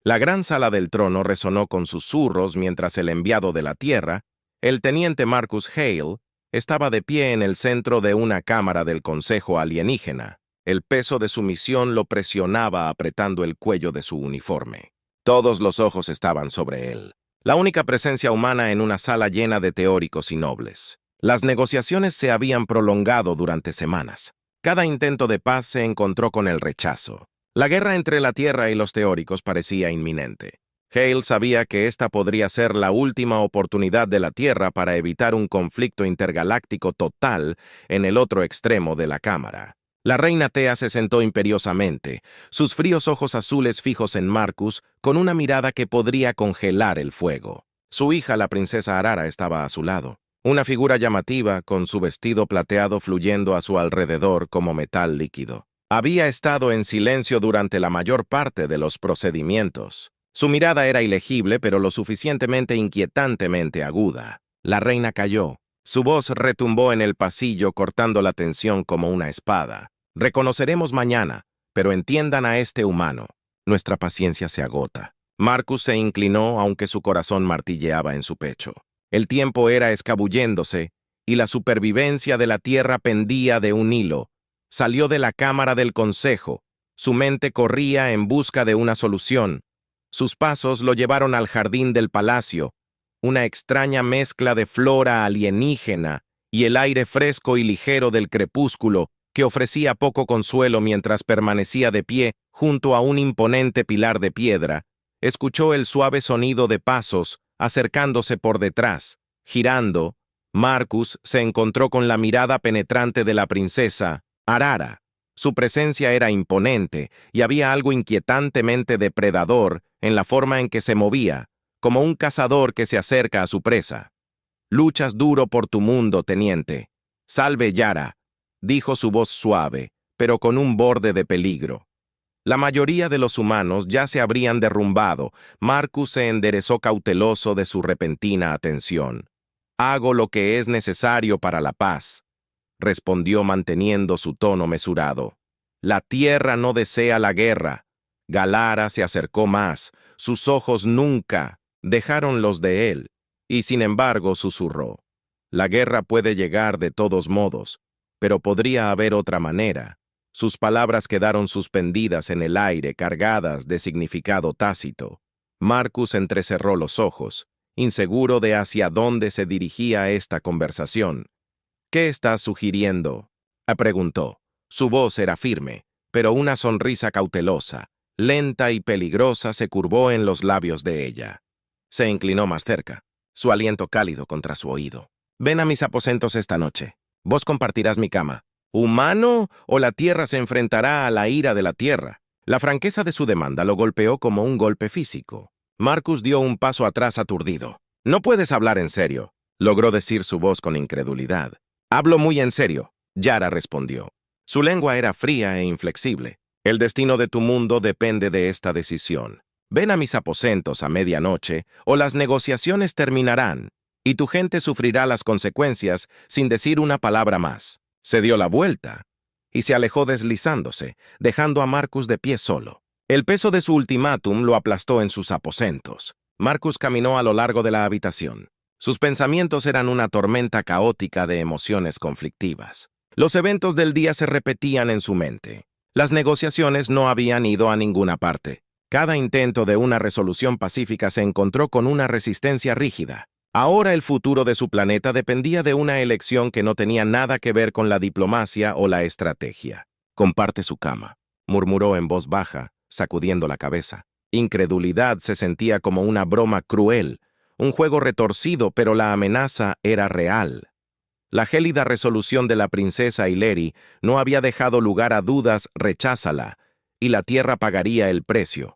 La gran sala del trono resonó con susurros mientras el enviado de la Tierra, el teniente Marcus Hale, estaba de pie en el centro de una cámara del Consejo Alienígena. El peso de su misión lo presionaba apretando el cuello de su uniforme. Todos los ojos estaban sobre él. La única presencia humana en una sala llena de teóricos y nobles. Las negociaciones se habían prolongado durante semanas. Cada intento de paz se encontró con el rechazo. La guerra entre la Tierra y los teóricos parecía inminente. Hale sabía que esta podría ser la última oportunidad de la Tierra para evitar un conflicto intergaláctico total en el otro extremo de la cámara. La reina Tea se sentó imperiosamente, sus fríos ojos azules fijos en Marcus, con una mirada que podría congelar el fuego. Su hija, la princesa Arara, estaba a su lado, una figura llamativa con su vestido plateado fluyendo a su alrededor como metal líquido. Había estado en silencio durante la mayor parte de los procedimientos. Su mirada era ilegible, pero lo suficientemente inquietantemente aguda. La reina calló. Su voz retumbó en el pasillo, cortando la tensión como una espada. Reconoceremos mañana, pero entiendan a este humano. Nuestra paciencia se agota. Marcus se inclinó, aunque su corazón martilleaba en su pecho. El tiempo era escabulléndose, y la supervivencia de la Tierra pendía de un hilo. Salió de la cámara del consejo. Su mente corría en busca de una solución. Sus pasos lo llevaron al jardín del palacio, una extraña mezcla de flora alienígena y el aire fresco y ligero del crepúsculo que ofrecía poco consuelo mientras permanecía de pie junto a un imponente pilar de piedra. Escuchó el suave sonido de pasos acercándose por detrás. Girando, Marcus se encontró con la mirada penetrante de la princesa Arara. Su presencia era imponente y había algo inquietantemente depredador en la forma en que se movía, como un cazador que se acerca a su presa. «Luchas duro por tu mundo, teniente. Salve, Yara», dijo su voz suave, pero con un borde de peligro. La mayoría de los humanos ya se habrían derrumbado. Marcus se enderezó cauteloso de su repentina atención. «Hago lo que es necesario para la paz», respondió manteniendo su tono mesurado. «La Tierra no desea la guerra». Galara se acercó más. Sus ojos nunca dejaron los de él, y sin embargo susurró. «La guerra puede llegar de todos modos, pero podría haber otra manera». Sus palabras quedaron suspendidas en el aire, cargadas de significado tácito. Marcus entrecerró los ojos, inseguro de hacia dónde se dirigía esta conversación. «¿Qué estás sugiriendo?», preguntó. Su voz era firme, pero una sonrisa cautelosa, lenta y peligrosa, se curvó en los labios de ella. Se inclinó más cerca, su aliento cálido contra su oído. «Ven a mis aposentos esta noche. Vos compartirás mi cama. ¿Humano o la Tierra se enfrentará a la ira de la Tierra?» La franqueza de su demanda lo golpeó como un golpe físico. Marcus dio un paso atrás aturdido. «No puedes hablar en serio», logró decir su voz con incredulidad. «Hablo muy en serio», Yara respondió. Su lengua era fría e inflexible. «El destino de tu mundo depende de esta decisión. Ven a mis aposentos a medianoche o las negociaciones terminarán y tu gente sufrirá las consecuencias sin decir una palabra más». Se dio la vuelta y se alejó deslizándose, dejando a Marcus de pie solo. El peso de su ultimátum lo aplastó en sus aposentos. Marcus caminó a lo largo de la habitación. Sus pensamientos eran una tormenta caótica de emociones conflictivas. Los eventos del día se repetían en su mente. Las negociaciones no habían ido a ninguna parte. Cada intento de una resolución pacífica se encontró con una resistencia rígida. Ahora el futuro de su planeta dependía de una elección que no tenía nada que ver con la diplomacia o la estrategia. «Comparte su cama», murmuró en voz baja, sacudiendo la cabeza. Incredulidad se sentía como una broma cruel, un juego retorcido, pero la amenaza era real. La gélida resolución de la princesa Hileri no había dejado lugar a dudas. «Recházala», y la Tierra pagaría el precio.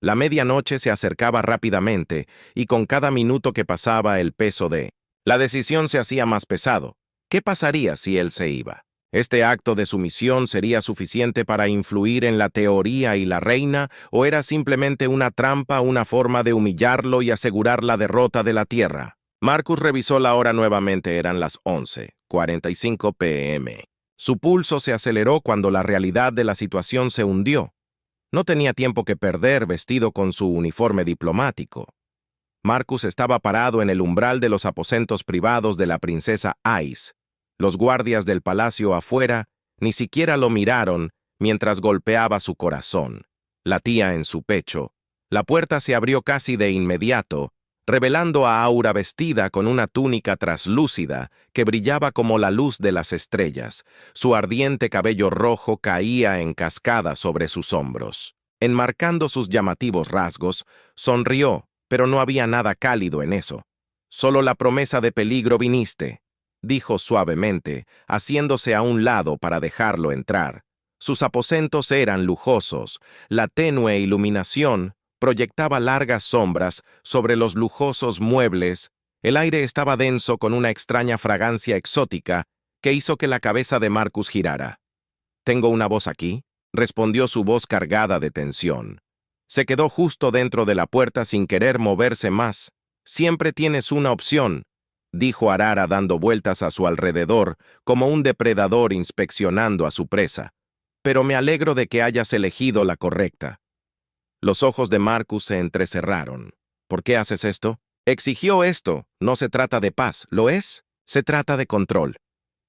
La medianoche se acercaba rápidamente, y con cada minuto que pasaba el peso de la decisión se hacía más pesado. ¿Qué pasaría si él se iba? ¿Este acto de sumisión sería suficiente para influir en la teoría y la reina, o era simplemente una trampa, una forma de humillarlo y asegurar la derrota de la Tierra? Marcus revisó la hora nuevamente. Eran las 11:45 p.m. Su pulso se aceleró cuando la realidad de la situación se hundió. No tenía tiempo que perder vestido con su uniforme diplomático. Marcus estaba parado en el umbral de los aposentos privados de la princesa Ice. Los guardias del palacio afuera ni siquiera lo miraron mientras golpeaba su corazón. Latía en su pecho. La puerta se abrió casi de inmediato, revelando a Aura vestida con una túnica traslúcida que brillaba como la luz de las estrellas. Su ardiente cabello rojo caía en cascada sobre sus hombros. Enmarcando sus llamativos rasgos, sonrió, pero no había nada cálido en eso. Solo la promesa de peligro viniste, dijo suavemente, haciéndose a un lado para dejarlo entrar. Sus aposentos eran lujosos. La tenue iluminación proyectaba largas sombras sobre los lujosos muebles. El aire estaba denso con una extraña fragancia exótica que hizo que la cabeza de Marcus girara. «¿Tengo una voz aquí?», respondió su voz cargada de tensión. Se quedó justo dentro de la puerta sin querer moverse más. «Siempre tienes una opción», dijo Arara dando vueltas a su alrededor como un depredador inspeccionando a su presa. «Pero me alegro de que hayas elegido la correcta». Los ojos de Marcus se entrecerraron. «¿Por qué haces esto?». «Exigió esto. No se trata de paz, ¿lo es? Se trata de control».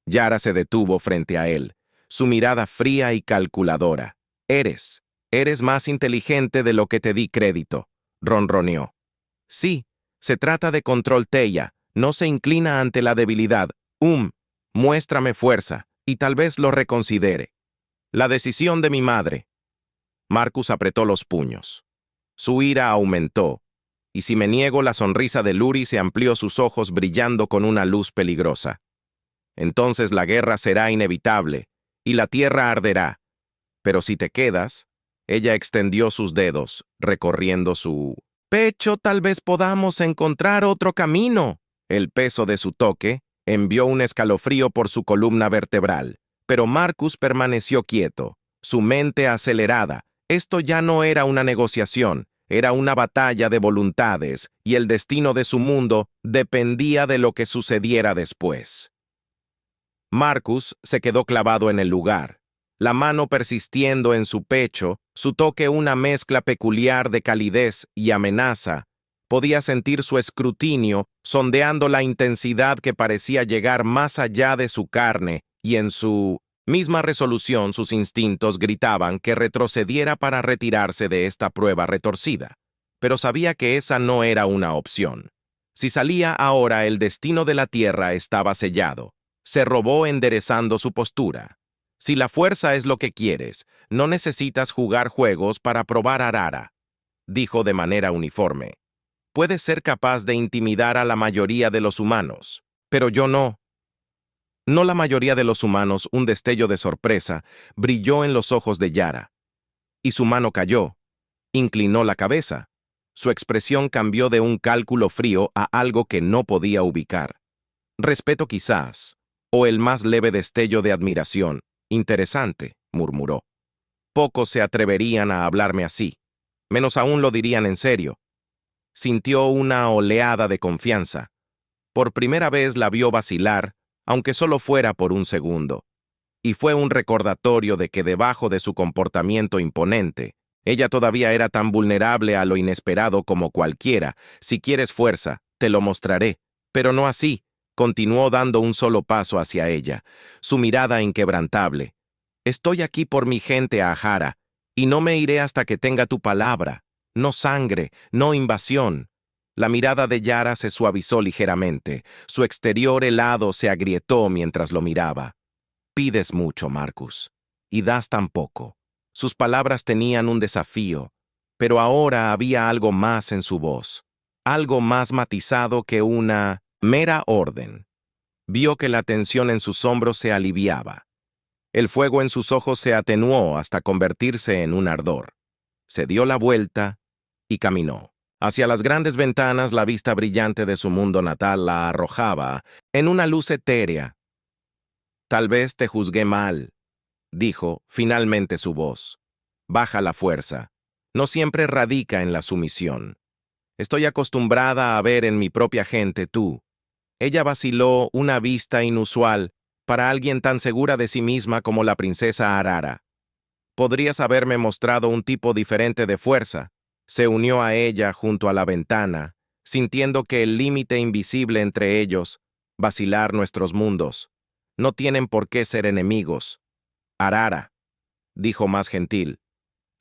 Yara se detuvo frente a él, su mirada fría y calculadora. «Eres más inteligente de lo que te di crédito», ronroneó. «Sí, se trata de control, Teia. No se inclina ante la debilidad. Muéstrame fuerza, y tal vez lo reconsidere». «La decisión de mi madre». Marcus apretó los puños. Su ira aumentó, y si me niego, la sonrisa de Luri se amplió, sus ojos brillando con una luz peligrosa. «Entonces la guerra será inevitable, y la tierra arderá. Pero si te quedas», ella extendió sus dedos, recorriendo su pecho, «tal vez podamos encontrar otro camino». El peso de su toque envió un escalofrío por su columna vertebral, pero Marcus permaneció quieto, su mente acelerada. Esto ya no era una negociación, era una batalla de voluntades, y el destino de su mundo dependía de lo que sucediera después. Marcus se quedó clavado en el lugar, la mano persistiendo en su pecho, su toque una mezcla peculiar de calidez y amenaza. Podía sentir su escrutinio, sondeando la intensidad que parecía llegar más allá de su carne, y en su misma resolución sus instintos gritaban que retrocediera para retirarse de esta prueba retorcida. Pero sabía que esa no era una opción. Si salía ahora, el destino de la tierra estaba sellado. Se robó enderezando su postura. «Si la fuerza es lo que quieres, no necesitas jugar juegos para probar Arara», dijo de manera uniforme. «Puedes ser capaz de intimidar a la mayoría de los humanos, pero yo no». No la mayoría de los humanos. Un destello de sorpresa brilló en los ojos de Yara. Y su mano cayó. Inclinó la cabeza. Su expresión cambió de un cálculo frío a algo que no podía ubicar. «Respeto quizás, o el más leve destello de admiración». «Interesante», murmuró. «Pocos se atreverían a hablarme así. Menos aún lo dirían en serio». Sintió una oleada de confianza. Por primera vez la vio vacilar, aunque solo fuera por un segundo. Y fue un recordatorio de que debajo de su comportamiento imponente, ella todavía era tan vulnerable a lo inesperado como cualquiera. «Si quieres fuerza, te lo mostraré, pero no así». Continuó dando un solo paso hacia ella, su mirada inquebrantable. «Estoy aquí por mi gente, Ahara, y no me iré hasta que tenga tu palabra. No sangre, no invasión». La mirada de Yara se suavizó ligeramente. Su exterior helado se agrietó mientras lo miraba. «Pides mucho, Marcus, y das tan poco». Sus palabras tenían un desafío, pero ahora había algo más en su voz, algo más matizado que una mera orden. Vio que la tensión en sus hombros se aliviaba. El fuego en sus ojos se atenuó hasta convertirse en un ardor. Se dio la vuelta y caminó. Hacia las grandes ventanas, la vista brillante de su mundo natal la arrojaba en una luz etérea. «Tal vez te juzgué mal», dijo finalmente su voz. «Baja la fuerza. No siempre radica en la sumisión. Estoy acostumbrada a ver en mi propia gente tú». Ella vaciló, una vista inusual para alguien tan segura de sí misma como la princesa Arara. Podrías haberme mostrado un tipo diferente de fuerza. Se unió a ella junto a la ventana, sintiendo que el límite invisible entre ellos, vacilar nuestros mundos, no tienen por qué ser enemigos. Arara, dijo más gentil,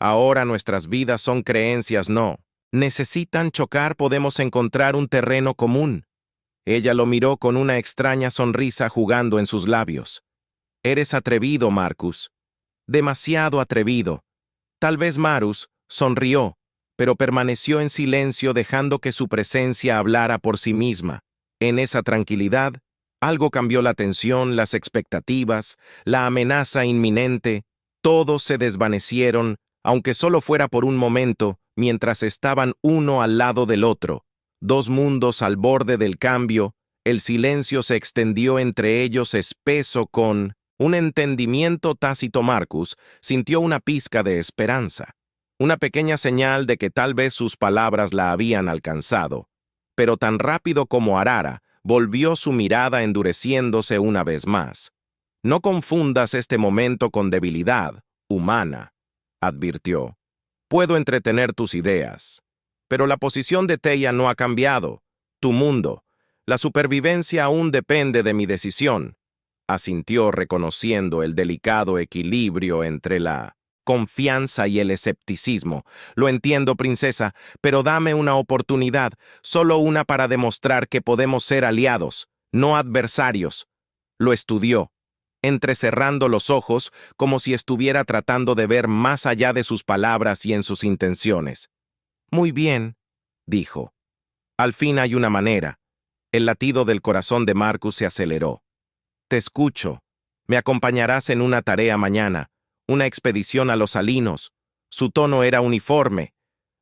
ahora nuestras vidas son creencias, no. Necesitan chocar, podemos encontrar un terreno común. Ella lo miró con una extraña sonrisa jugando en sus labios. Eres atrevido, Marcus. Demasiado atrevido. Tal vez Marus sonrió, pero permaneció en silencio dejando que su presencia hablara por sí misma. En esa tranquilidad, algo cambió la tensión, las expectativas, la amenaza inminente. Todos se desvanecieron, aunque solo fuera por un momento, mientras estaban uno al lado del otro. Dos mundos al borde del cambio, el silencio se extendió entre ellos espeso con un entendimiento tácito. Marcus sintió una pizca de esperanza, una pequeña señal de que tal vez sus palabras la habían alcanzado. Pero tan rápido como Arara, volvió su mirada endureciéndose una vez más. No confundas este momento con debilidad humana, advirtió. Puedo entretener tus ideas, pero la posición de Teia no ha cambiado. Tu mundo, la supervivencia aún depende de mi decisión, asintió reconociendo el delicado equilibrio entre la confianza y el escepticismo. Lo entiendo, princesa, pero dame una oportunidad, solo una para demostrar que podemos ser aliados, no adversarios. Lo estudió, entrecerrando los ojos como si estuviera tratando de ver más allá de sus palabras y en sus intenciones. Muy bien, dijo. Al fin hay una manera. El latido del corazón de Marcus se aceleró. Te escucho. Me acompañarás en una tarea mañana, una expedición a los salinos. Su tono era uniforme,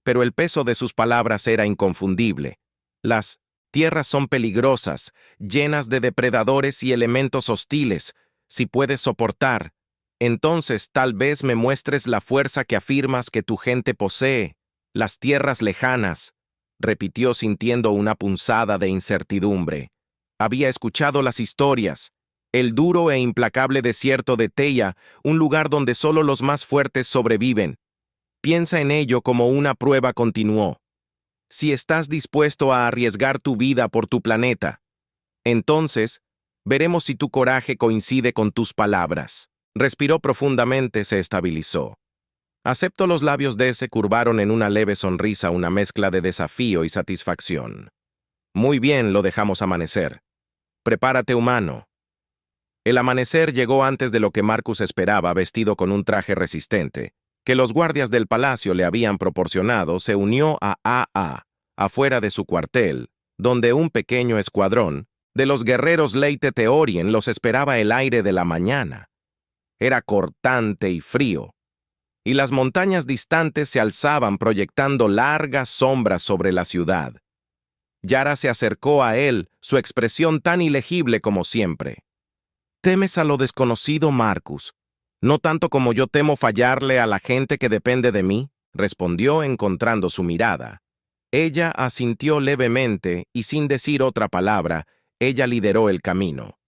pero el peso de sus palabras era inconfundible. Las tierras son peligrosas, llenas de depredadores y elementos hostiles. Si puedes soportar, entonces tal vez me muestres la fuerza que afirmas que tu gente posee. Las tierras lejanas, repitió sintiendo una punzada de incertidumbre. Había escuchado las historias, el duro e implacable desierto de Teia, un lugar donde solo los más fuertes sobreviven. Piensa en ello como una prueba, continuó. Si estás dispuesto a arriesgar tu vida por tu planeta, entonces veremos si tu coraje coincide con tus palabras. Respiró profundamente, se estabilizó. Acepto. Los labios de se curvaron en una leve sonrisa, una mezcla de desafío y satisfacción. Muy bien, lo dejamos amanecer. Prepárate, humano. El amanecer llegó antes de lo que Marcus esperaba, vestido con un traje resistente, que los guardias del palacio le habían proporcionado. Se unió a AA, afuera de su cuartel, donde un pequeño escuadrón de los guerreros Leite Theorien los esperaba. El aire de la mañana era cortante y frío, y las montañas distantes se alzaban proyectando largas sombras sobre la ciudad. Yara se acercó a él, su expresión tan ilegible como siempre. ¿Temes a lo desconocido, Marcus? No tanto como yo temo fallarle a la gente que depende de mí, respondió encontrando su mirada. Ella asintió levemente y sin decir otra palabra, ella lideró el camino.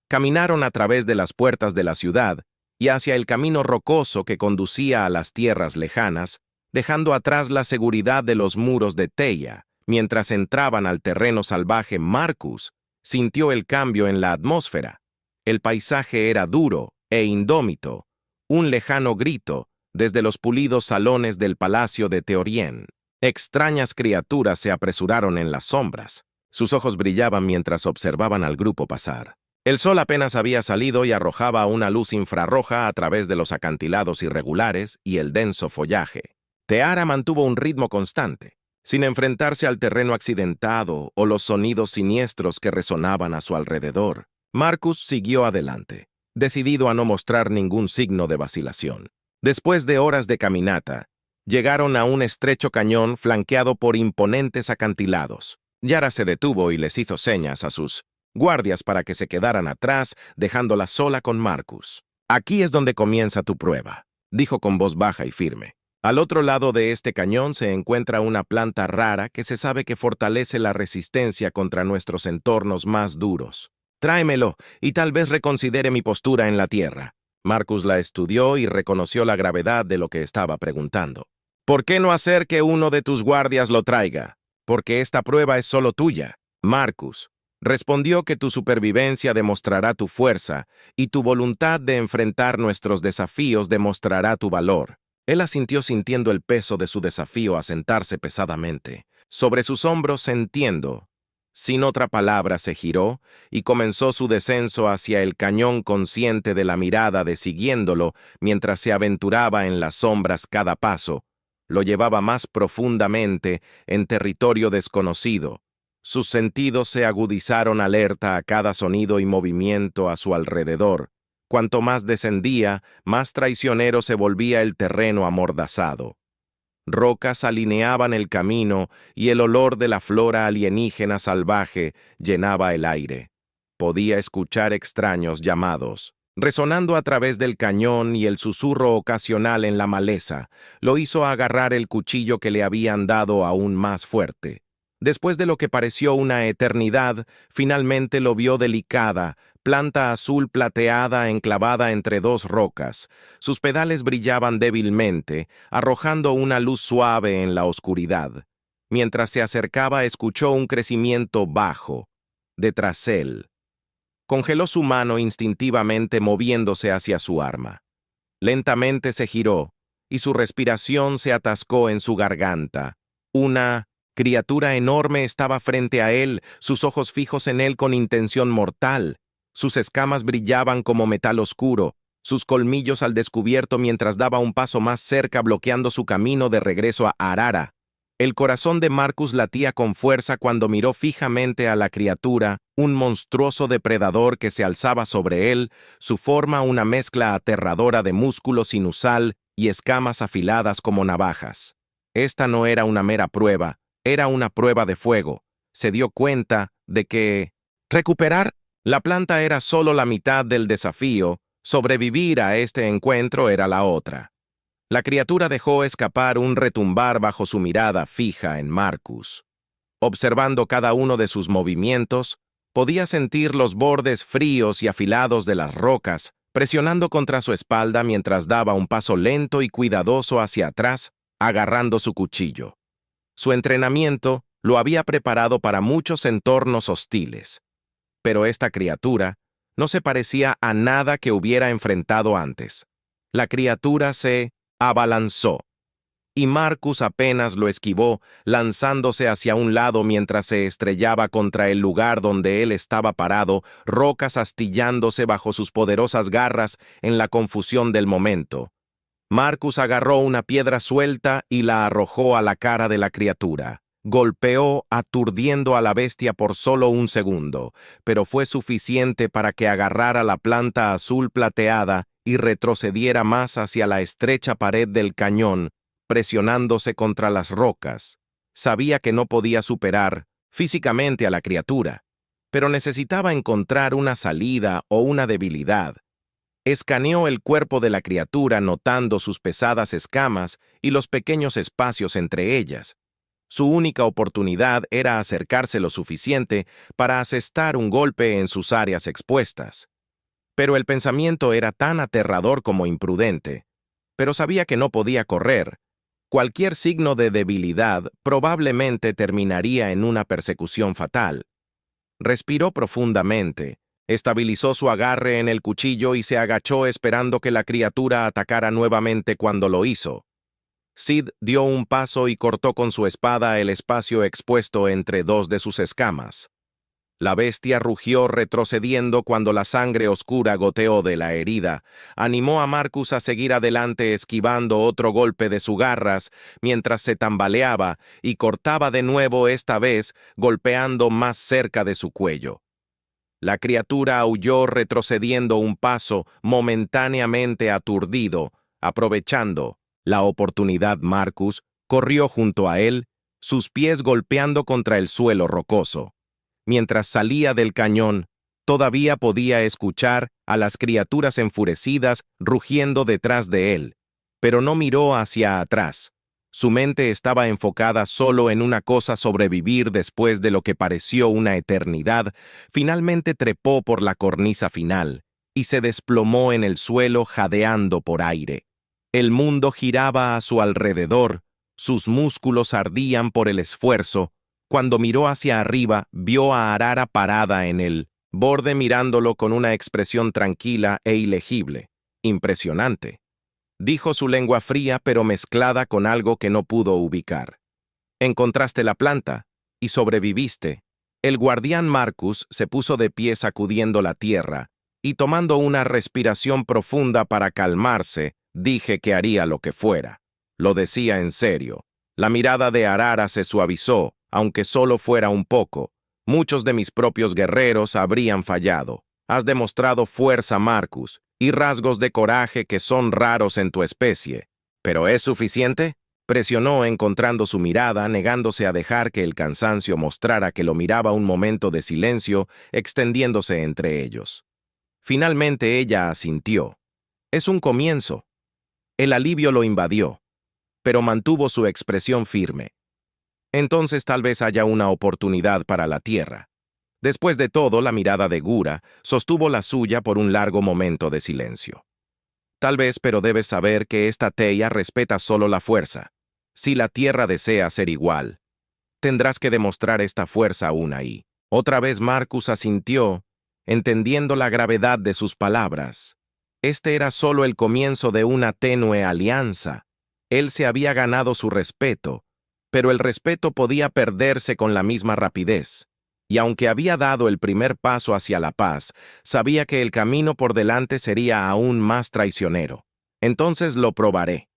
Caminaron a través de las puertas de la ciudad y hacia el camino rocoso que conducía a las tierras lejanas, dejando atrás la seguridad de los muros de Teia. Mientras entraban al terreno salvaje, Marcus sintió el cambio en la atmósfera. El paisaje era duro e indómito, un lejano grito desde los pulidos salones del palacio de Theorien. Extrañas criaturas se apresuraron en las sombras. Sus ojos brillaban mientras observaban al grupo pasar. El sol apenas había salido y arrojaba una luz infrarroja a través de los acantilados irregulares y el denso follaje. Teara mantuvo un ritmo constante, sin enfrentarse al terreno accidentado o los sonidos siniestros que resonaban a su alrededor. Marcus siguió adelante, decidido a no mostrar ningún signo de vacilación. Después de horas de caminata, llegaron a un estrecho cañón flanqueado por imponentes acantilados. Yara se detuvo y les hizo señas a sus guardias para que se quedaran atrás, dejándola sola con Marcus. Aquí es donde comienza tu prueba, dijo con voz baja y firme. Al otro lado de este cañón se encuentra una planta rara que se sabe que fortalece la resistencia contra nuestros entornos más duros. Tráemelo y tal vez reconsidere mi postura en la tierra. Marcus la estudió y reconoció la gravedad de lo que estaba preguntando. ¿Por qué no hacer que uno de tus guardias lo traiga? Porque esta prueba es solo tuya. Marcus respondió que tu supervivencia demostrará tu fuerza y tu voluntad de enfrentar nuestros desafíos demostrará tu valor. Él asintió sintiendo el peso de su desafío asentarse pesadamente. Sobre sus hombros sintiendo. Sin otra palabra se giró y comenzó su descenso hacia el cañón consciente de la mirada de siguiéndolo mientras se aventuraba en las sombras cada paso. Lo llevaba más profundamente en territorio desconocido. Sus sentidos se agudizaron alerta a cada sonido y movimiento a su alrededor. Cuanto más descendía, más traicionero se volvía el terreno amordazado. Rocas alineaban el camino y el olor de la flora alienígena salvaje llenaba el aire. Podía escuchar extraños llamados. Resonando a través del cañón y el susurro ocasional en la maleza, lo hizo agarrar el cuchillo que le habían dado aún más fuerte. Después de lo que pareció una eternidad, finalmente lo vio delicada, planta azul plateada enclavada entre dos rocas. Sus pedales brillaban débilmente, arrojando una luz suave en la oscuridad. Mientras se acercaba, escuchó un crecimiento bajo, detrás él. Congeló su mano instintivamente moviéndose hacia su arma. Lentamente se giró, y su respiración se atascó en su garganta. Una criatura enorme estaba frente a él, sus ojos fijos en él con intención mortal. Sus escamas brillaban como metal oscuro, sus colmillos al descubierto mientras daba un paso más cerca bloqueando su camino de regreso a Arara. El corazón de Marcus latía con fuerza cuando miró fijamente a la criatura, un monstruoso depredador que se alzaba sobre él, su forma una mezcla aterradora de músculo sinusal y escamas afiladas como navajas. Esta no era una mera prueba, era una prueba de fuego. Se dio cuenta de que recuperar la planta era solo la mitad del desafío, sobrevivir a este encuentro era la otra. La criatura dejó escapar un retumbar bajo su mirada fija en Marcus. Observando cada uno de sus movimientos, podía sentir los bordes fríos y afilados de las rocas, presionando contra su espalda mientras daba un paso lento y cuidadoso hacia atrás, agarrando su cuchillo. Su entrenamiento lo había preparado para muchos entornos hostiles. Pero esta criatura no se parecía a nada que hubiera enfrentado antes. La criatura se abalanzó, y Marcus apenas lo esquivó, lanzándose hacia un lado mientras se estrellaba contra el lugar donde él estaba parado, rocas astillándose bajo sus poderosas garras en la confusión del momento. Marcus agarró una piedra suelta y la arrojó a la cara de la criatura. Golpeó, aturdiendo a la bestia por solo un segundo, pero fue suficiente para que agarrara la planta azul plateada y retrocediera más hacia la estrecha pared del cañón, presionándose contra las rocas. Sabía que no podía superar físicamente a la criatura, pero necesitaba encontrar una salida o una debilidad. Escaneó el cuerpo de la criatura notando sus pesadas escamas y los pequeños espacios entre ellas. Su única oportunidad era acercarse lo suficiente para asestar un golpe en sus áreas expuestas. Pero el pensamiento era tan aterrador como imprudente. Pero sabía que no podía correr. Cualquier signo de debilidad probablemente terminaría en una persecución fatal. Respiró profundamente, estabilizó su agarre en el cuchillo y se agachó esperando que la criatura atacara nuevamente cuando lo hizo. Sid dio un paso y cortó con su espada el espacio expuesto entre dos de sus escamas. La bestia rugió retrocediendo cuando la sangre oscura goteó de la herida. Animó a Marcus a seguir adelante esquivando otro golpe de sus garras mientras se tambaleaba y cortaba de nuevo esta vez golpeando más cerca de su cuello. La criatura aulló retrocediendo un paso momentáneamente aturdido, aprovechando la oportunidad. Marcus corrió junto a él, sus pies golpeando contra el suelo rocoso. Mientras salía del cañón, todavía podía escuchar a las criaturas enfurecidas rugiendo detrás de él, pero no miró hacia atrás. Su mente estaba enfocada solo en una cosa: sobrevivir después de lo que pareció una eternidad. Finalmente trepó por la cornisa final, y se desplomó en el suelo jadeando por aire. El mundo giraba a su alrededor, sus músculos ardían por el esfuerzo. Cuando miró hacia arriba, vio a Arara parada en el borde mirándolo con una expresión tranquila e ilegible. Impresionante, dijo su lengua fría pero mezclada con algo que no pudo ubicar. Encontraste la planta y sobreviviste. El guardián Marcus se puso de pie sacudiendo la tierra y tomando una respiración profunda para calmarse, dije que haría lo que fuera. Lo decía en serio. La mirada de Arara se suavizó, aunque solo fuera un poco. Muchos de mis propios guerreros habrían fallado. Has demostrado fuerza, Marcus, y rasgos de coraje que son raros en tu especie. ¿Pero es suficiente? Presionó encontrando su mirada, negándose a dejar que el cansancio mostrara que lo miraba un momento de silencio, extendiéndose entre ellos. Finalmente ella asintió. Es un comienzo. El alivio lo invadió, pero mantuvo su expresión firme. Entonces tal vez haya una oportunidad para la Tierra. Después de todo, la mirada de Gura sostuvo la suya por un largo momento de silencio. Tal vez, pero debes saber que esta Theia respeta solo la fuerza. Si la Tierra desea ser igual, tendrás que demostrar esta fuerza aún ahí. Otra vez Marcus asintió, entendiendo la gravedad de sus palabras. Este era solo el comienzo de una tenue alianza. Él se había ganado su respeto, pero el respeto podía perderse con la misma rapidez. Y aunque había dado el primer paso hacia la paz, sabía que el camino por delante sería aún más traicionero. Entonces lo probaré,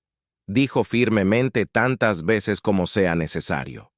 dijo firmemente tantas veces como sea necesario.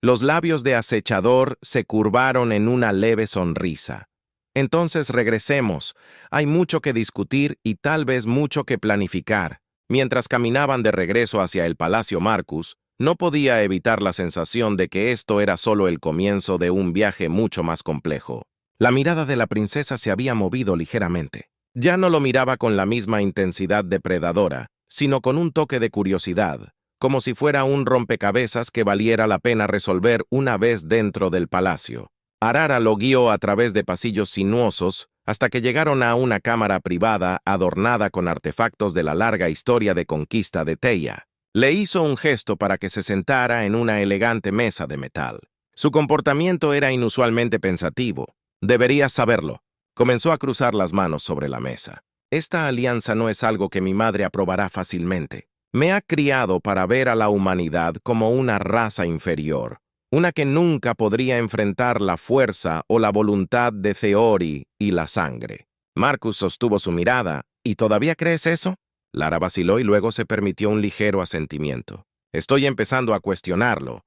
Los labios de acechador se curvaron en una leve sonrisa. Entonces regresemos. Hay mucho que discutir y tal vez mucho que planificar. Mientras caminaban de regreso hacia el Palacio Marcus, no podía evitar la sensación de que esto era solo el comienzo de un viaje mucho más complejo. La mirada de la princesa se había movido ligeramente. Ya no lo miraba con la misma intensidad depredadora, sino con un toque de curiosidad, como si fuera un rompecabezas que valiera la pena resolver una vez dentro del palacio. Arara lo guió a través de pasillos sinuosos hasta que llegaron a una cámara privada adornada con artefactos de la larga historia de conquista de Theia. Le hizo un gesto para que se sentara en una elegante mesa de metal. Su comportamiento era inusualmente pensativo. Deberías saberlo. Comenzó a cruzar las manos sobre la mesa. Esta alianza no es algo que mi madre aprobará fácilmente. Me ha criado para ver a la humanidad como una raza inferior, una que nunca podría enfrentar la fuerza o la voluntad de Theori y la sangre. Marcus sostuvo su mirada. ¿Y todavía crees eso? Lara vaciló y luego se permitió un ligero asentimiento. Estoy empezando a cuestionarlo,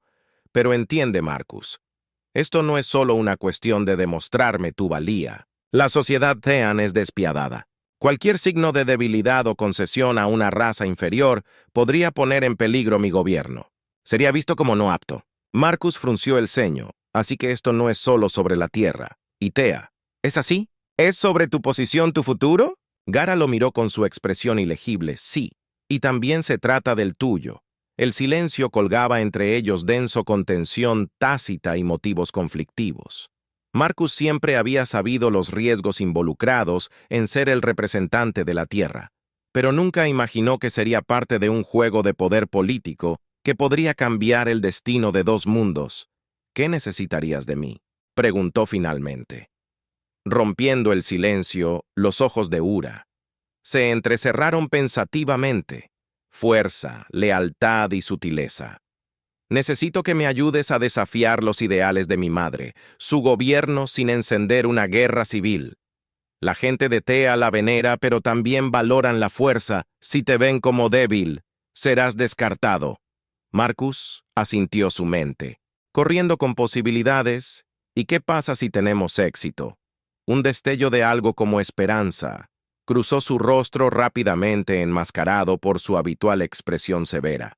pero entiende, Marcus. Esto no es solo una cuestión de demostrarme tu valía. La sociedad Thean es despiadada. Cualquier signo de debilidad o concesión a una raza inferior podría poner en peligro mi gobierno. Sería visto como no apto. Marcus frunció el ceño, así que esto no es solo sobre la tierra. Y Thea, ¿es así? ¿Es sobre tu posición tu futuro? Gara lo miró con su expresión ilegible, sí, y también se trata del tuyo. El silencio colgaba entre ellos denso con tensión tácita y motivos conflictivos. Marcus siempre había sabido los riesgos involucrados en ser el representante de la Tierra, pero nunca imaginó que sería parte de un juego de poder político que podría cambiar el destino de dos mundos. ¿Qué necesitarías de mí?, preguntó finalmente. Rompiendo el silencio, los ojos de Ura se entrecerraron pensativamente. Fuerza, lealtad y sutileza. Necesito que me ayudes a desafiar los ideales de mi madre, su gobierno sin encender una guerra civil. La gente de Thea la venera, pero también valoran la fuerza. Si te ven como débil, serás descartado. Marcus asintió su mente, corriendo con posibilidades. ¿Y qué pasa si tenemos éxito? Un destello de algo como esperanza cruzó su rostro rápidamente enmascarado por su habitual expresión severa.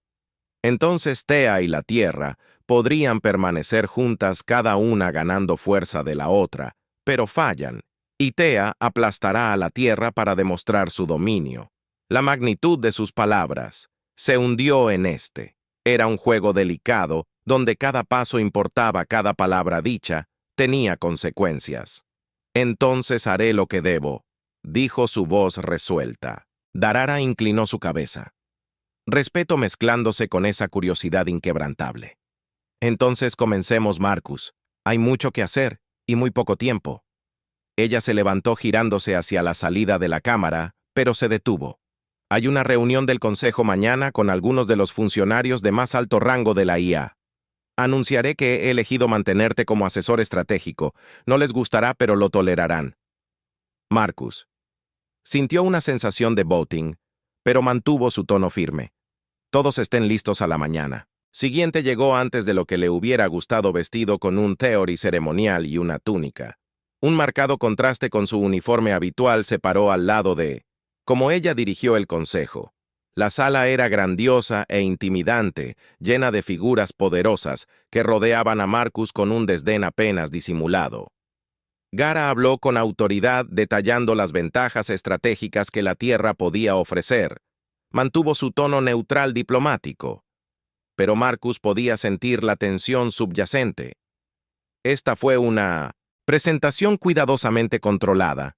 Entonces Thea y la Tierra podrían permanecer juntas, cada una ganando fuerza de la otra, pero fallan, y Thea aplastará a la Tierra para demostrar su dominio. La magnitud de sus palabras se hundió en este. Era un juego delicado, donde cada paso importaba, cada palabra dicha tenía consecuencias. Entonces haré lo que debo, dijo su voz resuelta. Darara inclinó su cabeza. Respeto mezclándose con esa curiosidad inquebrantable. Entonces comencemos, Marcus. Hay mucho que hacer y muy poco tiempo. Ella se levantó girándose hacia la salida de la cámara, pero se detuvo. Hay una reunión del Consejo mañana con algunos de los funcionarios de más alto rango de la IA. Anunciaré que he elegido mantenerte como asesor estratégico. No les gustará, pero lo tolerarán. Marcus. Sintió una sensación de voting, pero mantuvo su tono firme. Todos estén listos a la mañana. Siguiente llegó antes de lo que le hubiera gustado, vestido con un theory ceremonial y una túnica. Un marcado contraste con su uniforme habitual se paró al lado de... Como ella dirigió el consejo. La sala era grandiosa e intimidante, llena de figuras poderosas que rodeaban a Marcus con un desdén apenas disimulado. Gara habló con autoridad detallando las ventajas estratégicas que la Tierra podía ofrecer. Mantuvo su tono neutral diplomático. Pero Marcus podía sentir la tensión subyacente. Esta fue una presentación cuidadosamente controlada,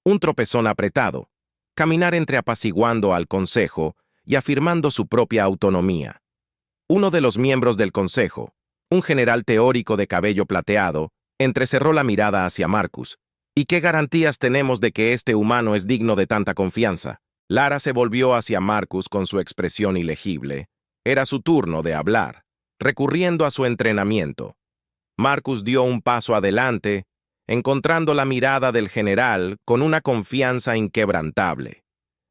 un tropezón apretado, caminar entre apaciguando al consejo y afirmando su propia autonomía. Uno de los miembros del consejo, un general teórico de cabello plateado, entrecerró la mirada hacia Marcus. ¿Y qué garantías tenemos de que este humano es digno de tanta confianza? Lara se volvió hacia Marcus con su expresión ilegible. Era su turno de hablar, recurriendo a su entrenamiento. Marcus dio un paso adelante, encontrando la mirada del general con una confianza inquebrantable.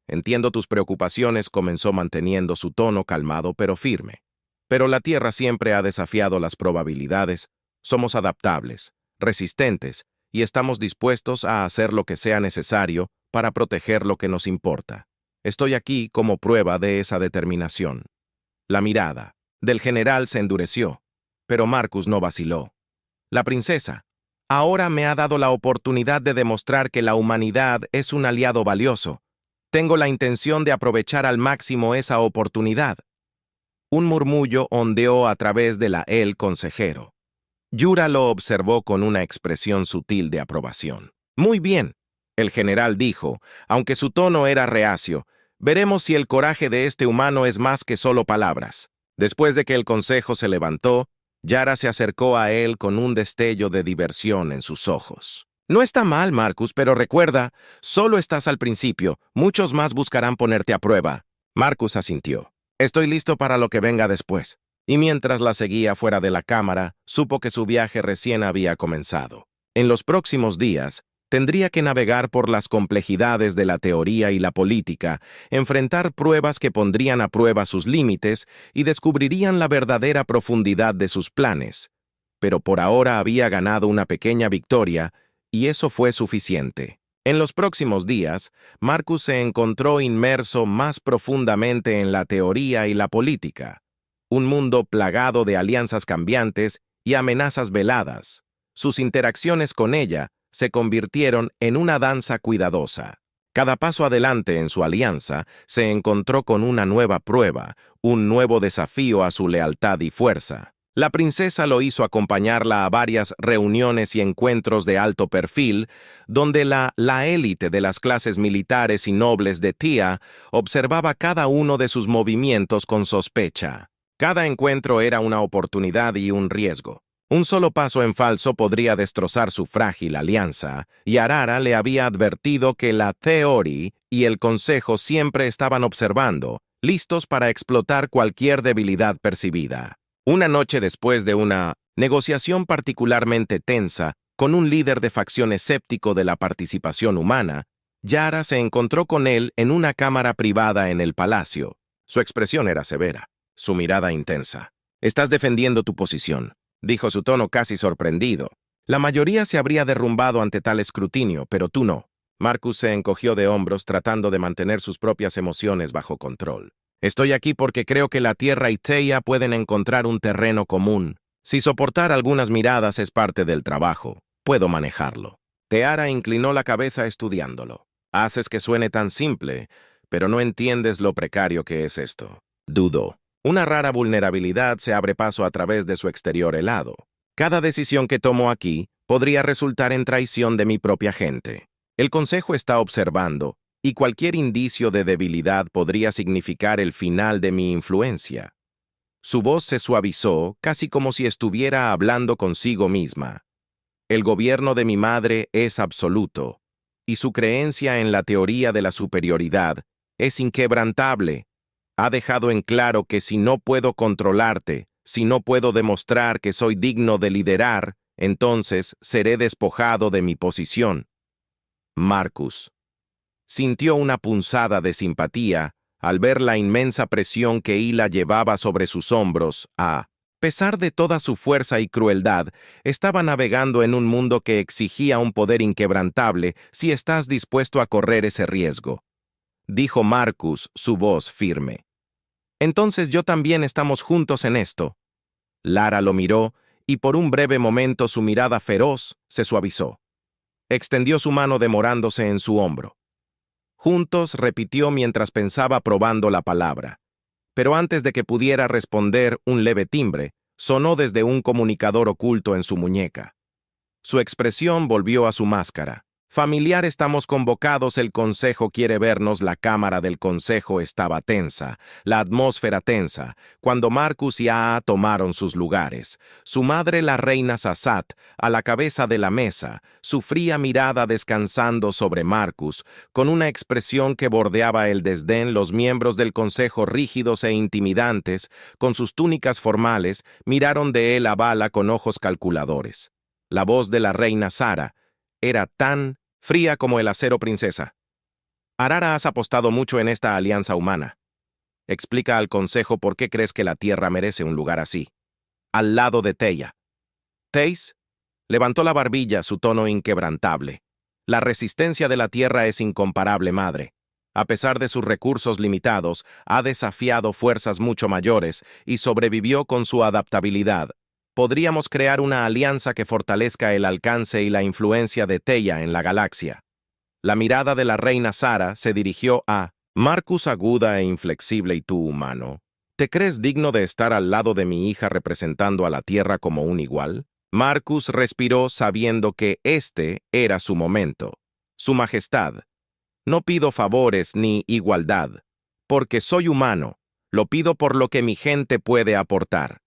Entiendo tus preocupaciones, comenzó manteniendo su tono calmado pero firme. Pero la Tierra siempre ha desafiado las probabilidades. Somos adaptables, resistentes, y estamos dispuestos a hacer lo que sea necesario para proteger lo que nos importa. Estoy aquí como prueba de esa determinación. La mirada del general se endureció, pero Marcus no vaciló. La princesa ahora me ha dado la oportunidad de demostrar que la humanidad es un aliado valioso. Tengo la intención de aprovechar al máximo esa oportunidad. Un murmullo ondeó a través de el consejero. Yura lo observó con una expresión sutil de aprobación. Muy bien, el general dijo, aunque su tono era reacio. Veremos si el coraje de este humano es más que solo palabras. Después de que el consejo se levantó, Yara se acercó a él con un destello de diversión en sus ojos. No está mal, Marcus, pero recuerda, solo estás al principio. Muchos más buscarán ponerte a prueba. Marcus asintió. Estoy listo para lo que venga después. Y mientras la seguía fuera de la cámara, supo que su viaje recién había comenzado. En los próximos días, tendría que navegar por las complejidades de la teoría y la política, enfrentar pruebas que pondrían a prueba sus límites y descubrirían la verdadera profundidad de sus planes. Pero por ahora había ganado una pequeña victoria, y eso fue suficiente. En los próximos días, Marcus se encontró inmerso más profundamente en la teoría y la política. Un mundo plagado de alianzas cambiantes y amenazas veladas. Sus interacciones con ella se convirtieron en una danza cuidadosa. Cada paso adelante en su alianza se encontró con una nueva prueba, un nuevo desafío a su lealtad y fuerza. La princesa lo hizo acompañarla a varias reuniones y encuentros de alto perfil, donde la élite de las clases militares y nobles de Tía observaba cada uno de sus movimientos con sospecha. Cada encuentro era una oportunidad y un riesgo. Un solo paso en falso podría destrozar su frágil alianza, y Arara le había advertido que la Theory y el Consejo siempre estaban observando, listos para explotar cualquier debilidad percibida. Una noche después de una negociación particularmente tensa con un líder de facción escéptico de la participación humana, Yara se encontró con él en una cámara privada en el palacio. Su expresión era severa, su mirada intensa. «Estás defendiendo tu posición», dijo su tono casi sorprendido. «La mayoría se habría derrumbado ante tal escrutinio, pero tú no». Marcus se encogió de hombros tratando de mantener sus propias emociones bajo control. «Estoy aquí porque creo que la Tierra y Theia pueden encontrar un terreno común. Si soportar algunas miradas es parte del trabajo, puedo manejarlo». Teara inclinó la cabeza estudiándolo. «Haces que suene tan simple, pero no entiendes lo precario que es esto». Dudó. Una rara vulnerabilidad se abre paso a través de su exterior helado. Cada decisión que tomo aquí podría resultar en traición de mi propia gente. El consejo está observando, y cualquier indicio de debilidad podría significar el final de mi influencia. Su voz se suavizó, casi como si estuviera hablando consigo misma. El gobierno de mi madre es absoluto, y su creencia en la teoría de la superioridad es inquebrantable. Ha dejado en claro que si no puedo controlarte, si no puedo demostrar que soy digno de liderar, entonces seré despojado de mi posición. Marcus sintió una punzada de simpatía al ver la inmensa presión que Hila llevaba sobre sus hombros. A pesar de toda su fuerza y crueldad, estaba navegando en un mundo que exigía un poder inquebrantable si estás dispuesto a correr ese riesgo. Dijo Marcus, su voz firme. Entonces yo también estamos juntos en esto. Lara lo miró, y por un breve momento su mirada feroz se suavizó. Extendió su mano demorándose en su hombro. Juntos repitió mientras pensaba probando la palabra. Pero antes de que pudiera responder, un leve timbre sonó desde un comunicador oculto en su muñeca. Su expresión volvió a su máscara. Familiar, estamos convocados, el consejo quiere vernos. La cámara del consejo estaba tensa, la atmósfera tensa, cuando Marcus y Aa tomaron sus lugares. Su madre, la reina Sasat, a la cabeza de la mesa, su fría mirada descansando sobre Marcus, con una expresión que bordeaba el desdén. Los miembros del consejo, rígidos e intimidantes, con sus túnicas formales, miraron de él a Bala con ojos calculadores. La voz de la reina Sara era tan fría como el acero, princesa. Arara, has apostado mucho en esta alianza humana. Explica al consejo por qué crees que la Tierra merece un lugar así. Al lado de Teia. Teis levantó la barbilla, su tono inquebrantable. La resistencia de la Tierra es incomparable, madre. A pesar de sus recursos limitados, ha desafiado fuerzas mucho mayores y sobrevivió con su adaptabilidad. Podríamos crear una alianza que fortalezca el alcance y la influencia de Teia en la galaxia. La mirada de la reina Sara se dirigió a Marcus, aguda e inflexible. ¿Y tú, humano? ¿Te crees digno de estar al lado de mi hija representando a la Tierra como un igual? Marcus respiró sabiendo que este era su momento. Su majestad. No pido favores ni igualdad, porque soy humano. Lo pido por lo que mi gente puede aportar.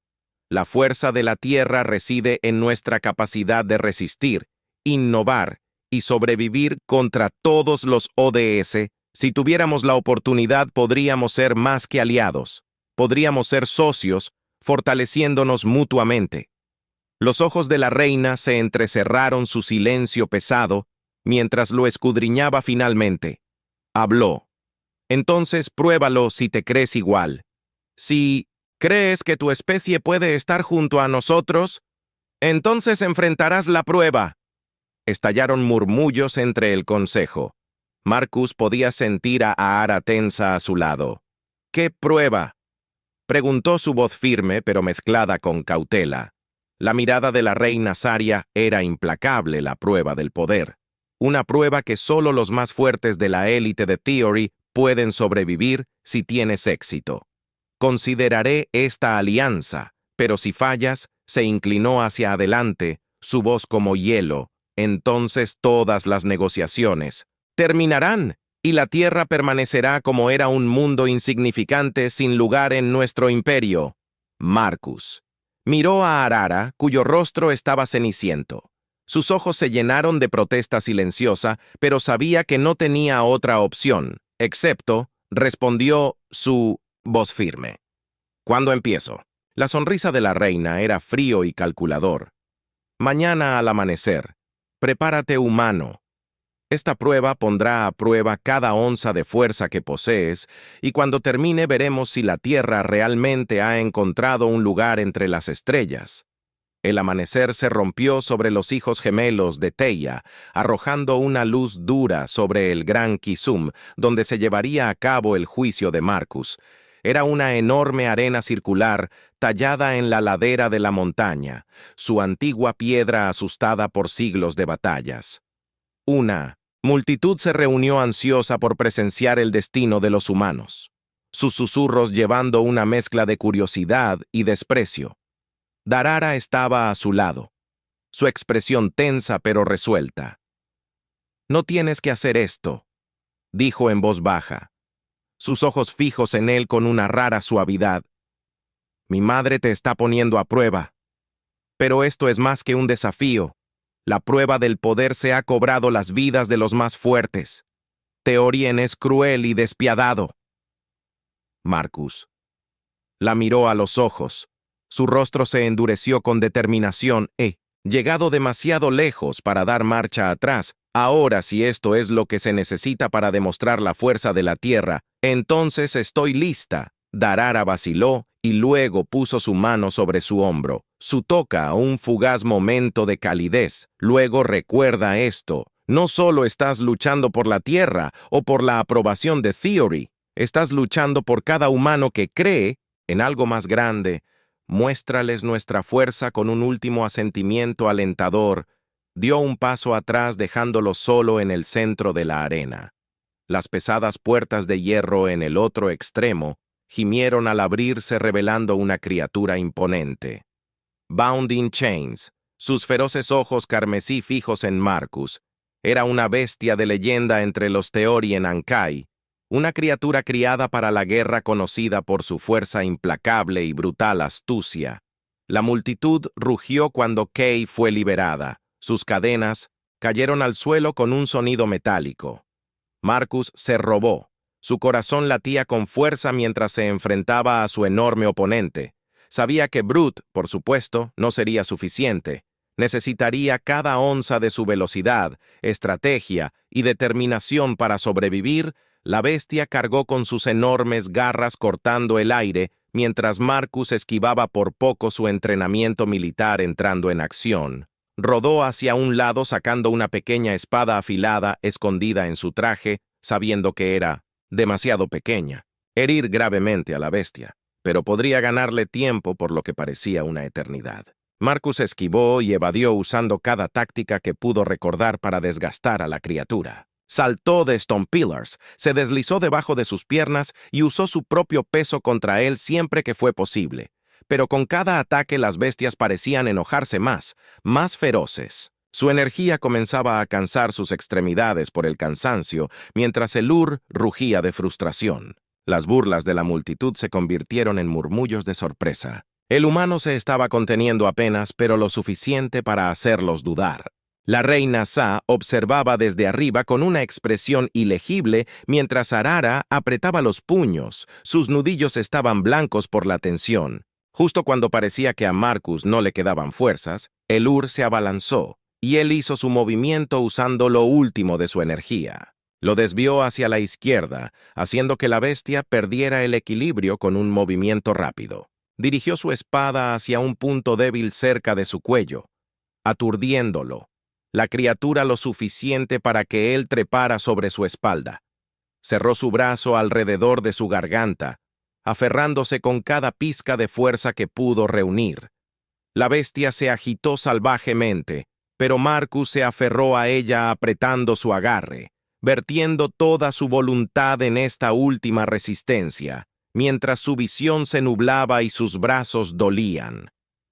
La fuerza de la Tierra reside en nuestra capacidad de resistir, innovar y sobrevivir contra todos los ODS. Si tuviéramos la oportunidad, podríamos ser más que aliados. Podríamos ser socios, fortaleciéndonos mutuamente. Los ojos de la reina se entrecerraron, su silencio pesado, mientras lo escudriñaba. Finalmente habló. Entonces pruébalo si te crees igual. Si ¿crees que tu especie puede estar junto a nosotros? Entonces enfrentarás la prueba. Estallaron murmullos entre el consejo. Marcus podía sentir a Aara tensa a su lado. ¿Qué prueba?, preguntó, su voz firme pero mezclada con cautela. La mirada de la reina Saria era implacable. La prueba del poder. Una prueba que solo los más fuertes de la élite de Theory pueden sobrevivir si tienes éxito. Consideraré esta alianza, pero si fallas, se inclinó hacia adelante, su voz como hielo. Entonces todas las negociaciones terminarán, y la Tierra permanecerá como era, un mundo insignificante sin lugar en nuestro imperio. Marcus miró a Arara, cuyo rostro estaba ceniciento. Sus ojos se llenaron de protesta silenciosa, pero sabía que no tenía otra opción, excepto, respondió su voz firme. ¿Cuándo empiezo? La sonrisa de la reina era frío y calculador. Mañana al amanecer. Prepárate, humano. Esta prueba pondrá a prueba cada onza de fuerza que posees, y cuando termine veremos si la Tierra realmente ha encontrado un lugar entre las estrellas. El amanecer se rompió sobre los hijos gemelos de Teia, arrojando una luz dura sobre el gran Kisum, donde se llevaría a cabo el juicio de Marcus. Era una enorme arena circular tallada en la ladera de la montaña, su antigua piedra asustada por siglos de batallas. Una multitud se reunió ansiosa por presenciar el destino de los humanos, sus susurros llevando una mezcla de curiosidad y desprecio. Darara estaba a su lado, su expresión tensa pero resuelta. No tienes que hacer esto, dijo en voz baja, sus ojos fijos en él con una rara suavidad. Mi madre te está poniendo a prueba. Pero esto es más que un desafío. La prueba del poder se ha cobrado las vidas de los más fuertes. Theorien es cruel y despiadado. Marcus la miró a los ojos. Su rostro se endureció con determinación. Llegado demasiado lejos para dar marcha atrás. Ahora, si esto es lo que se necesita para demostrar la fuerza de la tierra, entonces estoy lista. Darara vaciló y luego puso su mano sobre su hombro. Su toca un fugaz momento de calidez. Luego recuerda esto. No solo estás luchando por la tierra o por la aprobación de Theory, estás luchando por cada humano que cree en algo más grande. Muéstrales nuestra fuerza con un último asentimiento alentador. Dio un paso atrás dejándolo solo en el centro de la arena. Las pesadas puertas de hierro en el otro extremo gimieron al abrirse revelando una criatura imponente. Bound in chains, sus feroces ojos carmesí fijos en Marcus, era una bestia de leyenda entre los Theorien Ankai, una criatura criada para la guerra conocida por su fuerza implacable y brutal astucia. La multitud rugió cuando Kay fue liberada. Sus cadenas cayeron al suelo con un sonido metálico. Marcus se robó. Su corazón latía con fuerza mientras se enfrentaba a su enorme oponente. Sabía que Brute, por supuesto, no sería suficiente. Necesitaría cada onza de su velocidad, estrategia y determinación para sobrevivir. La bestia cargó con sus enormes garras cortando el aire, mientras Marcus esquivaba por poco su entrenamiento militar entrando en acción. Rodó hacia un lado sacando una pequeña espada afilada escondida en su traje, sabiendo que era demasiado pequeña. Herir gravemente a la bestia, pero podría ganarle tiempo por lo que parecía una eternidad. Marcus esquivó y evadió usando cada táctica que pudo recordar para desgastar a la criatura. Saltó de Stone Pillars, se deslizó debajo de sus piernas y usó su propio peso contra él siempre que fue posible. Pero con cada ataque las bestias parecían enojarse más feroces. Su energía comenzaba a cansar sus extremidades por el cansancio, mientras el Ur rugía de frustración. Las burlas de la multitud se convirtieron en murmullos de sorpresa. El humano se estaba conteniendo apenas, pero lo suficiente para hacerlos dudar. La reina Sa observaba desde arriba con una expresión ilegible mientras Arara apretaba los puños. Sus nudillos estaban blancos por la tensión. Justo cuando parecía que a Marcus no le quedaban fuerzas, el Ur se abalanzó, y él hizo su movimiento usando lo último de su energía. Lo desvió hacia la izquierda, haciendo que la bestia perdiera el equilibrio con un movimiento rápido. Dirigió su espada hacia un punto débil cerca de su cuello, aturdiéndolo. La criatura lo suficiente para que él trepara sobre su espalda. Cerró su brazo alrededor de su garganta, aferrándose con cada pizca de fuerza que pudo reunir. La bestia se agitó salvajemente, pero Marcus se aferró a ella apretando su agarre, vertiendo toda su voluntad en esta última resistencia, mientras su visión se nublaba y sus brazos dolían.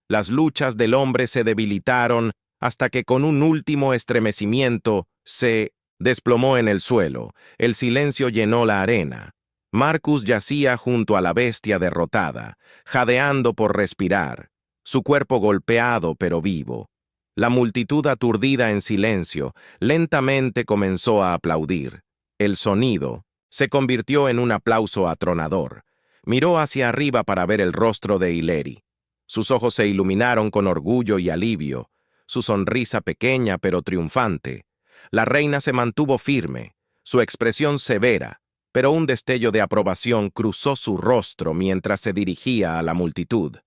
Las luchas del hombre se debilitaron hasta que con un último estremecimiento se desplomó en el suelo. El silencio llenó la arena. Marcus yacía junto a la bestia derrotada, jadeando por respirar, su cuerpo golpeado pero vivo. La multitud aturdida en silencio lentamente comenzó a aplaudir. El sonido se convirtió en un aplauso atronador. Miró hacia arriba para ver el rostro de Hileri. Sus ojos se iluminaron con orgullo y alivio, su sonrisa pequeña pero triunfante. La reina se mantuvo firme, su expresión severa, pero un destello de aprobación cruzó su rostro mientras se dirigía a la multitud.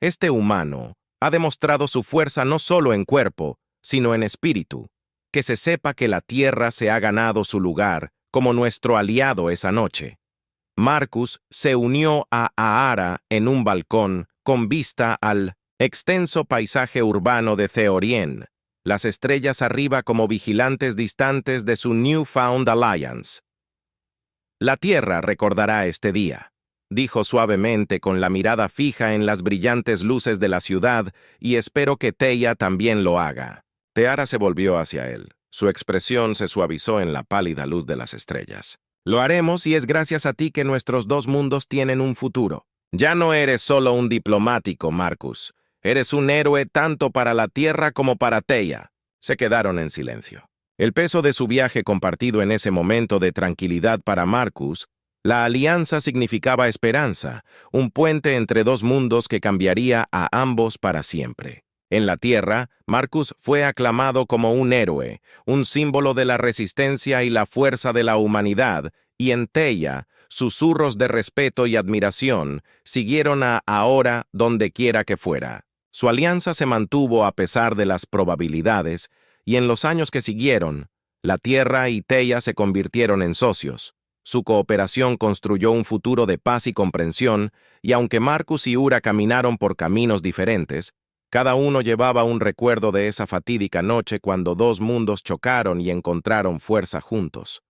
Este humano ha demostrado su fuerza no solo en cuerpo, sino en espíritu. Que se sepa que la tierra se ha ganado su lugar como nuestro aliado esa noche. Marcus se unió a Aara en un balcón con vista al extenso paisaje urbano de Theorien, las estrellas arriba como vigilantes distantes de su Newfound Alliance. La tierra recordará este día, dijo suavemente con la mirada fija en las brillantes luces de la ciudad, y espero que Theia también lo haga. Teara se volvió hacia él. Su expresión se suavizó en la pálida luz de las estrellas. Lo haremos y es gracias a ti que nuestros dos mundos tienen un futuro. Ya no eres solo un diplomático, Marcus. Eres un héroe tanto para la Tierra como para Theia. Se quedaron en silencio. El peso de su viaje compartido en ese momento de tranquilidad para Marcus, la alianza significaba esperanza, un puente entre dos mundos que cambiaría a ambos para siempre. En la Tierra, Marcus fue aclamado como un héroe, un símbolo de la resistencia y la fuerza de la humanidad, y en Theia, susurros de respeto y admiración siguieron a ahora donde quiera que fuera. Su alianza se mantuvo a pesar de las probabilidades, y en los años que siguieron, la Tierra y Theia se convirtieron en socios. Su cooperación construyó un futuro de paz y comprensión, y aunque Marcus y Ura caminaron por caminos diferentes, cada uno llevaba un recuerdo de esa fatídica noche cuando dos mundos chocaron y encontraron fuerza juntos.